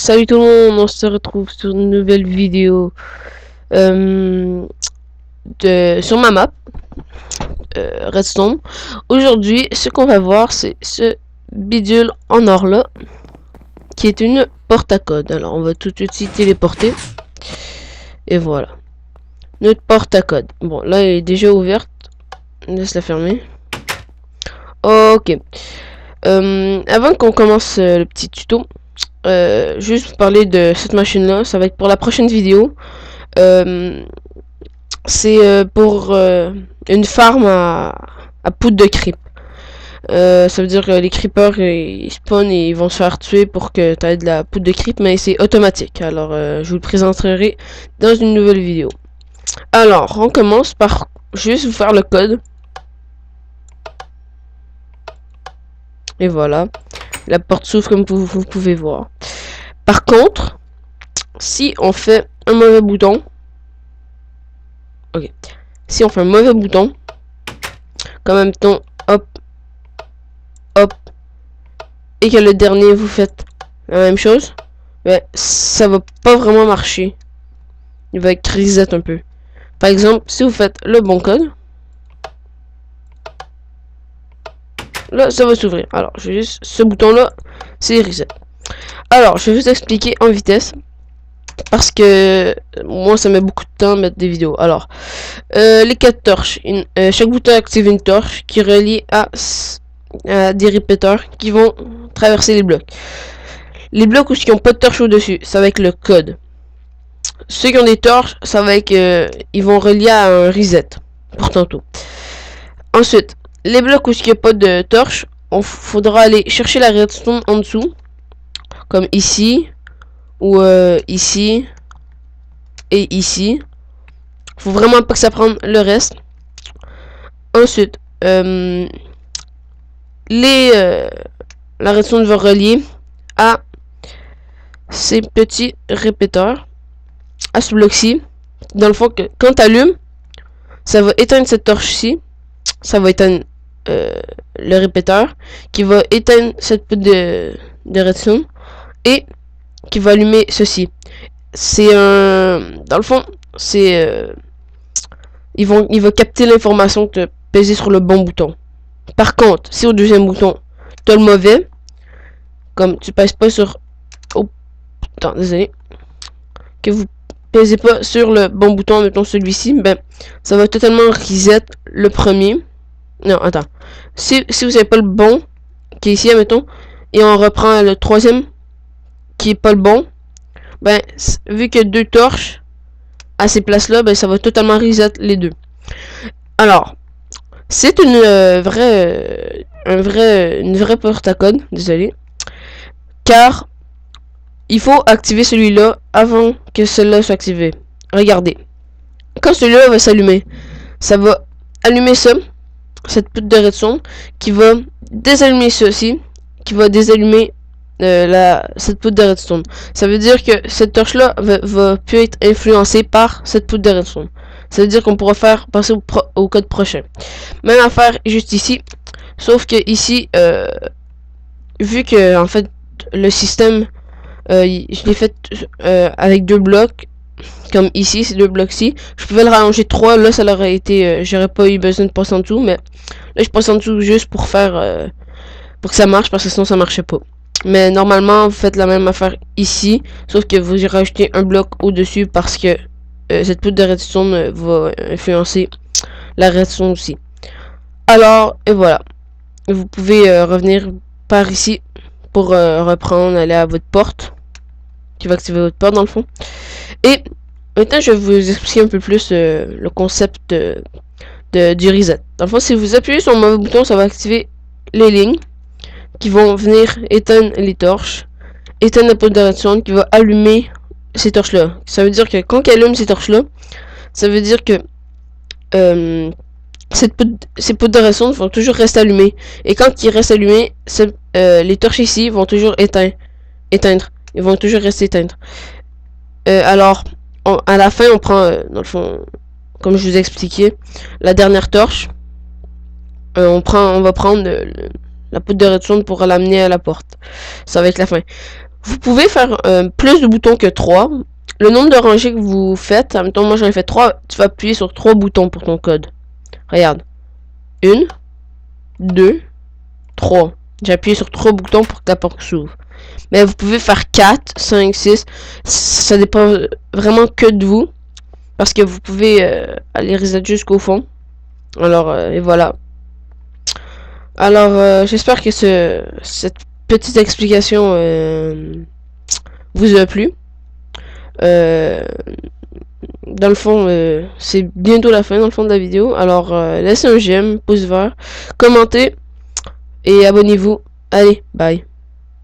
Salut tout le monde, on se retrouve sur une nouvelle vidéo sur ma map Redstone. Aujourd'hui, ce qu'on va voir, c'est ce bidule en or là, qui est une porte à code. Alors, on va tout de suite s'y téléporter. Et voilà. Notre porte à code. Bon, là, elle est déjà ouverte. Laisse la fermer. Ok. Avant qu'on commence le petit tuto, juste vous parler de cette machine là, ça va être pour la prochaine vidéo. C'est pour une farm à poudre de creep. Ça veut dire que les creepers ils spawnent et ils vont se faire tuer pour que tu aies de la poudre de creep, mais c'est automatique. Alors je vous le présenterai dans une nouvelle vidéo. Alors on commence par juste vous faire le code. Et voilà. La porte s'ouvre comme vous pouvez voir. Par contre, si on fait un mauvais bouton, ok, si on fait un mauvais bouton, comme même temps, hop, hop, et que le dernier vous faites la même chose, mais ça va pas vraiment marcher. Il va être reset un peu. Par exemple, si vous faites le bon code, là ça va s'ouvrir. Alors, je vais juste, ce bouton là, c'est reset. Alors, je vais vous expliquer en vitesse. Parce que moi ça met beaucoup de temps à mettre des vidéos. Alors, les 4 torches. Chaque bouton active une torche qui relie à des répéteurs qui vont traverser les blocs. Les blocs où qui n'ont pas de torche au-dessus, ça va être le code. Ceux qui ont des torches, ça va être ils vont relier à un reset pour tantôt. Ensuite, les blocs où il n'y a pas de torche, faudra aller chercher la redstone en dessous, comme ici, ou ici, et ici. Faut vraiment pas que ça prenne le reste. Ensuite, la redstone va relier à ces petits répéteurs, à ce bloc-ci. Dans le fond, que quand tu allumes, ça va éteindre cette torche-ci. Ça va éteindre le répéteur, qui va éteindre cette poudre de redstone, et qui va allumer ceci. C'est un... Dans le fond, c'est... il va capter l'information que tu as pesé sur le bon bouton. Par contre, si au deuxième bouton, tu as le mauvais, comme tu pèses pas sur... Oh, attends, désolé. Que vous pèsez pas sur le bon bouton, mettons celui-ci, ben, ça va totalement reset le premier. Non, attends. Si vous n'avez pas le bon, qui est ici, mettons, et on reprend le troisième, qui est pas le bon, ben, vu qu'il y a deux torches à ces places-là, ben, ça va totalement reset les deux. Alors, c'est une vraie porte à code, désolé, car il faut activer celui-là avant que celui-là soit activé. Regardez, quand celui-là va s'allumer, ça va allumer ça, cette poudre de redstone, qui va désallumer ceci, qui va désallumer cette poudre de redstone. Ça veut dire que cette torche là va plus être influencée par cette poudre de redstone. Ça veut dire qu'on pourra faire passer au code prochain. Même affaire juste ici, sauf que ici, vu que en fait le système, je l'ai fait avec deux blocs, comme ici, ces deux blocs-ci, je pouvais le rallonger 3, là ça aurait été, j'aurais pas eu besoin de passer en dessous, mais là je passe en dessous juste pour faire, pour que ça marche, parce que sinon ça marchait pas. Mais normalement, vous faites la même affaire ici, sauf que vous y rajoutez un bloc au-dessus parce que cette poudre de redstone va influencer la redstone aussi. Alors, et voilà. Vous pouvez revenir par ici pour reprendre, aller à votre porte, qui va activer votre porte dans le fond. Et maintenant, je vais vous expliquer un peu plus le concept du reset. Dans le fond, si vous appuyez sur le mauvais bouton, ça va activer les lignes qui vont venir éteindre les torches, éteindre la poudre de redstone qui va allumer ces torches là. Ça veut dire que quand elle allume ces torches là, ça veut dire que ces poudres de redstone vont toujours rester allumées, et quand ils restent allumés, les torches ici vont toujours éteindre, ils vont toujours rester éteintes. Alors à la fin on prend dans le fond, comme je vous ai expliqué, la dernière torche, on va prendre la poudre de redstone pour l'amener à la porte. Ça va être la fin. Vous pouvez faire plus de boutons que 3. Le nombre de rangées que vous faites, en même temps, moi j'en ai fait 3, tu vas appuyer sur 3 boutons pour ton code. Regarde. 1, 2, 3. J'ai appuyé sur 3 boutons pour que la porte s'ouvre. Mais vous pouvez faire 4, 5, 6. Ça dépend vraiment que de vous. Parce que vous pouvez aller reset jusqu'au fond. Alors, et voilà. Alors, j'espère que cette petite explication vous a plu. Dans le fond, c'est bientôt la fin dans le fond de la vidéo. Alors, laissez un j'aime, pouce vert, commentez et abonnez-vous. Allez, bye.